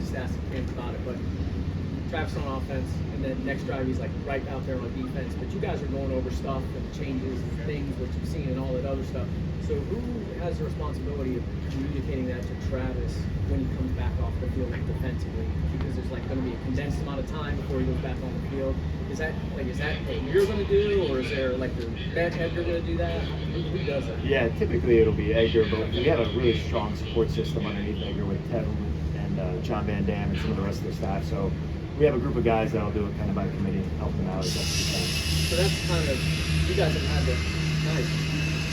just asked the fans about it, but Travis on offense, and then next drive he's like right out there on defense. But you guys are going over stuff and changes and things, what you've seen and all that other stuff. So who has the responsibility of communicating that to Travis when he comes back off the field defensively? Because there's like going to be a condensed amount of time before he goes back on the field. Is that what you're going to do, or is there like the vet head you're going to do that? Who does that? Yeah, typically it'll be Edgar, but we have a really strong support system underneath Edgar with Tevin and John Van Dam and some of the rest of the staff. So we have a group of guys that'll do it kind of by committee and help them out as best we can. So that's kind of, you guys have had to kind of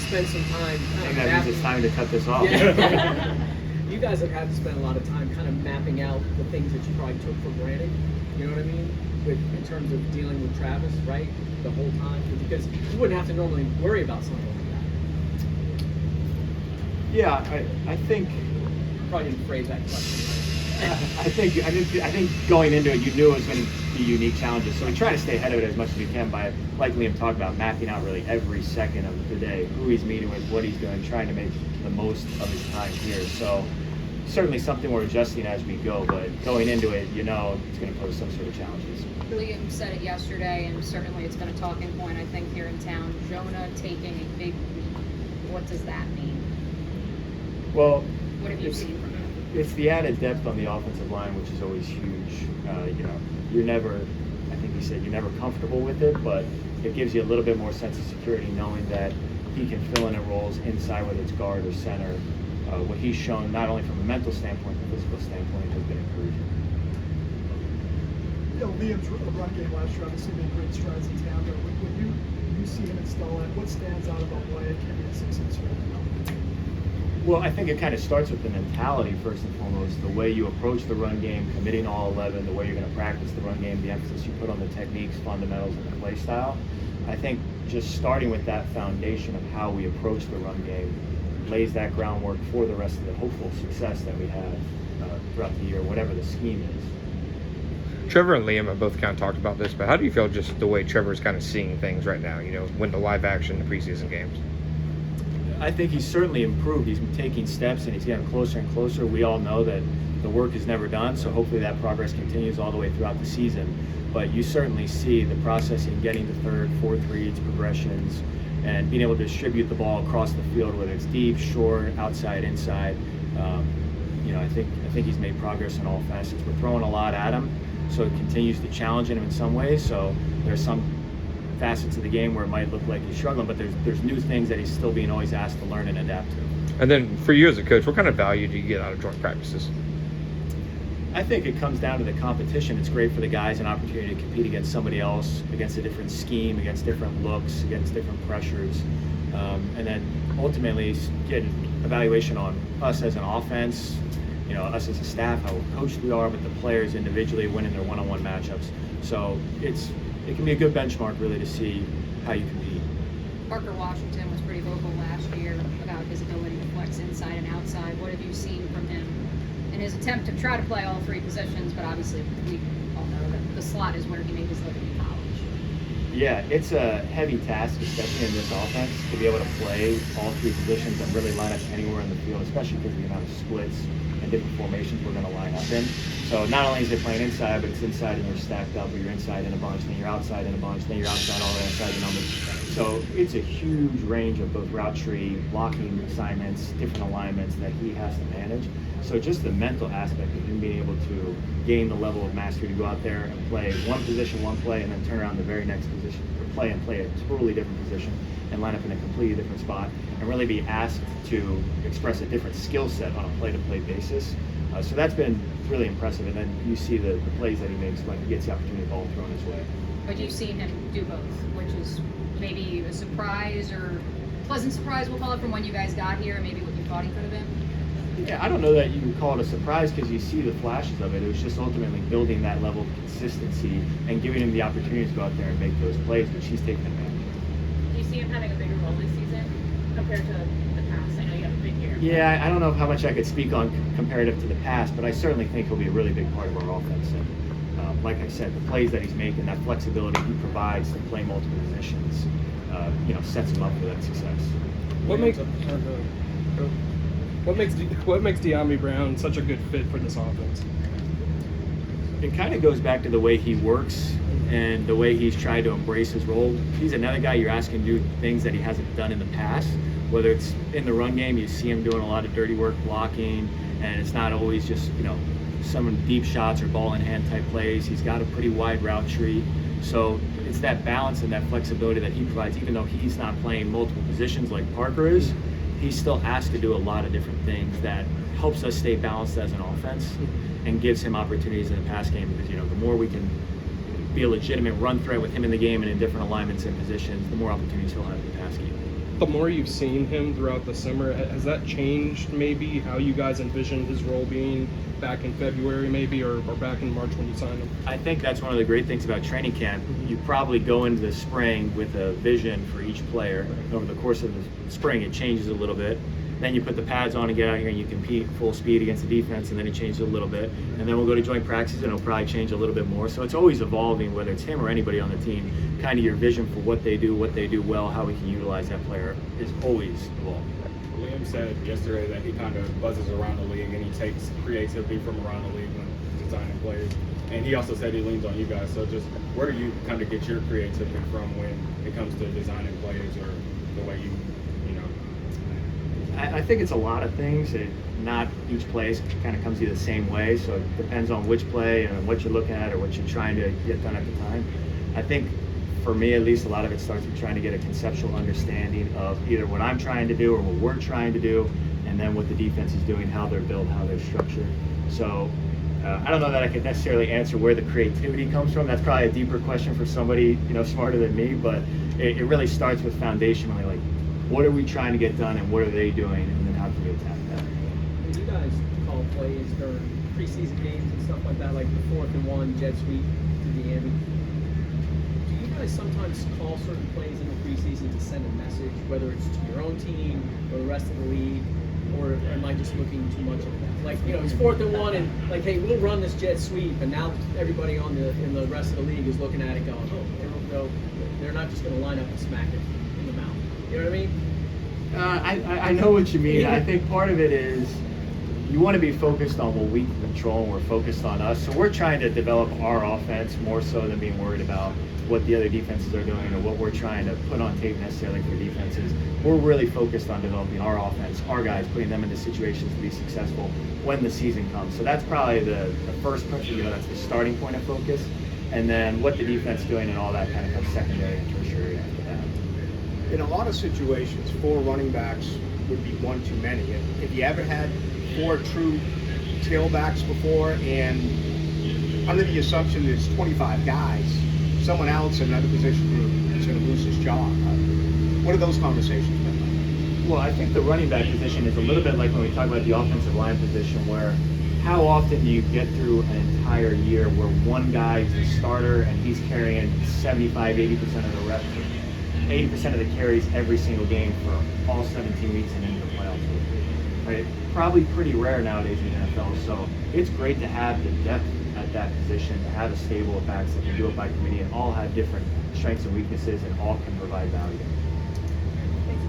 spend some time. I think that means it's time to cut this off. Yeah. You guys have had to spend a lot of time kind of mapping out the things that you probably took for granted. You know what I mean? In terms of dealing with Travis, right? The whole time, because you wouldn't have to normally worry about something like that. Yeah, I think. Probably didn't phrase that question right. I think going into it, you knew it was going to be unique challenges. So we try to stay ahead of it as much as we can by, like Liam talked about, mapping out really every second of the day, who he's meeting with, what he's doing, trying to make the most of his time here. So certainly something we're adjusting as we go, but going into it, you know it's going to pose some sort of challenges. Liam said it yesterday, and certainly it's been a talking point, I think, here in town. Jonah taking a big leap. What does that mean? Well, what have you seen from him? It's the added depth on the offensive line, which is always huge. You're never, I think he said, you're never comfortable with it, but it gives you a little bit more sense of security knowing that he can fill in roles inside, whether it's guard or center. What he's shown, not only from a mental standpoint, but a physical standpoint, has been encouraging. Liam's run game last year obviously made great strides in town, but when you see him install it, what stands out about why it can be a success right now? Well, I think it kind of starts with the mentality first and foremost, the way you approach the run game, committing all 11, the way you're going to practice the run game, the emphasis you put on the techniques, fundamentals, and the play style. I think just starting with that foundation of how we approach the run game lays that groundwork for the rest of the hopeful success that we have throughout the year, whatever the scheme is. Trevor and Liam have both kind of talked about this, but how do you feel just the way Trevor's kind of seeing things right now, when the live action, the preseason games? I think he's certainly improved. He's been taking steps and he's getting closer and closer. We all know that the work is never done, so hopefully that progress continues all the way throughout the season. But you certainly see the processing, getting to third, fourth reads, progressions, and being able to distribute the ball across the field, whether it's deep, short, outside, inside. I think he's made progress in all facets. We're throwing a lot at him, so it continues to challenge him in some ways. So there's some facets of the game where it might look like he's struggling, but there's new things that he's still being always asked to learn and adapt to. And then for you as a coach, what kind of value do you get out of joint practices? I think it comes down to the competition. It's great for the guys, an opportunity to compete against somebody else, against a different scheme, against different looks, against different pressures. And then ultimately get evaluation on us as an offense, us as a staff, how coached we are, but the players individually winning their one-on-one matchups. So it can be a good benchmark really to see how you compete. Parker Washington was pretty vocal last year about his ability to flex inside and outside. What have you seen from him in his attempt to try to play all three positions? But obviously we all know that the slot is where he made his living in college. Yeah, it's a heavy task, especially in this offense, to be able to play all three positions and really line up anywhere in the field, especially because of the amount of splits and different formations we're going to line up in. So not only is it playing inside, but it's inside and you're stacked up, or you're inside in a bunch, then you're outside in a bunch, then you're outside all the way outside the numbers. So it's a huge range of both route tree, blocking assignments, different alignments that he has to manage. So just the mental aspect of him being able to gain the level of mastery to go out there and play one position, one play, and then turn around the very next position, or play a totally different position and line up in a completely different spot, and really be asked to express a different skill set on a play-to-play basis. So that's been really impressive, and then you see the plays that he makes when he gets the opportunity of ball thrown his way. But you've seen him do both, which is maybe a surprise or pleasant surprise, we'll call it, from when you guys got here, maybe what you thought he could have been? Yeah, I don't know that you would call it a surprise because you see the flashes of it. It was just ultimately building that level of consistency and giving him the opportunity to go out there and make those plays, which he's taken advantage of. Do you see him having a bigger role this season compared to the past? I know you have a big year. Yeah, I don't know how much I could speak on comparative to the past, but I certainly think he'll be a really big part of our offense. And like I said, the plays that he's making, that flexibility he provides to play multiple positions, sets him up for that success. What makes De'Ami Brown such a good fit for this offense? it kind of goes back to the way he works and the way he's tried to embrace his role. He's another guy you're asking to do things that he hasn't done in the past. Whether it's in the run game, you see him doing a lot of dirty work blocking, and it's not always just, some deep shots or ball in hand type plays. He's got a pretty wide route tree. So it's that balance and that flexibility that he provides. Even though he's not playing multiple positions like Parker is, he's still asked to do a lot of different things that helps us stay balanced as an offense and gives him opportunities in the pass game, because the more we can be a legitimate run threat with him in the game and in different alignments and positions, the more opportunities he'll have in the pass game. The more you've seen him throughout the summer, has that changed maybe how you guys envisioned his role being back in February maybe, or back in March when you signed him? I think that's one of the great things about training camp. You probably go into the spring with a vision for each player. Over the course of the spring, it changes a little bit. Then you put the pads on and get out here and you compete full speed against the defense, and then it changes a little bit. And then we'll go to joint practices and it'll probably change a little bit more. So it's always evolving, whether it's him or anybody on the team. Kind of your vision for what they do well, how we can utilize that player is always evolving. Liam said yesterday that he kind of buzzes around the league and he takes creativity from around the league when designing players. And he also said he leans on you guys. So just where do you kind of get your creativity from when it comes to designing players, or the way you I think it's a lot of things. Not each play kind of comes to you the same way, so it depends on which play and what you're looking at or what you're trying to get done at the time. I think for me, at least, a lot of it starts with trying to get a conceptual understanding of either what I'm trying to do or what we're trying to do, and then what the defense is doing, how they're built, how they're structured. So I don't know that I could necessarily answer where the creativity comes from. That's probably a deeper question for somebody smarter than me, but it really starts with foundationally, like, what are we trying to get done and what are they doing, and then how can we attack that? When you guys call plays during preseason games and stuff like that, like the 4th and 1 jet sweep to the end, do you guys sometimes call certain plays in the preseason to send a message, whether it's to your own team or the rest of the league, or am I just looking too much at that? Like, it's 4th and 1 and like, hey, we'll run this jet sweep, and now everybody in the rest of the league is looking at it going, oh, they're not just going to line up and smack it in the mouth. You know what I mean? I know what you mean. I think part of it is you want to be focused on what we can control, and we're focused on us. So we're trying to develop our offense more so than being worried about what the other defenses are doing or what we're trying to put on tape necessarily for defenses. We're really focused on developing our offense, our guys, putting them into situations to be successful when the season comes. So that's probably the first, that's the starting point of focus. And then what the defense is doing and all that kind of comes secondary and tertiary after that. In a lot of situations, 4 running backs would be one too many. If you ever had 4 true tailbacks before, and under the assumption there's 25 guys, someone else in another position is going to lose his job. What are those conversations been like? Well, I think the running back position is a little bit like when we talk about the offensive line position, where how often do you get through an entire year where one guy is the starter and he's carrying 75-80% of the reps, 80% of the carries every single game for all 17 weeks and into the playoffs, right? Probably pretty rare nowadays in the NFL. So it's great to have the depth at that position, to have a stable of backs that can do it by committee and all have different strengths and weaknesses and all can provide value.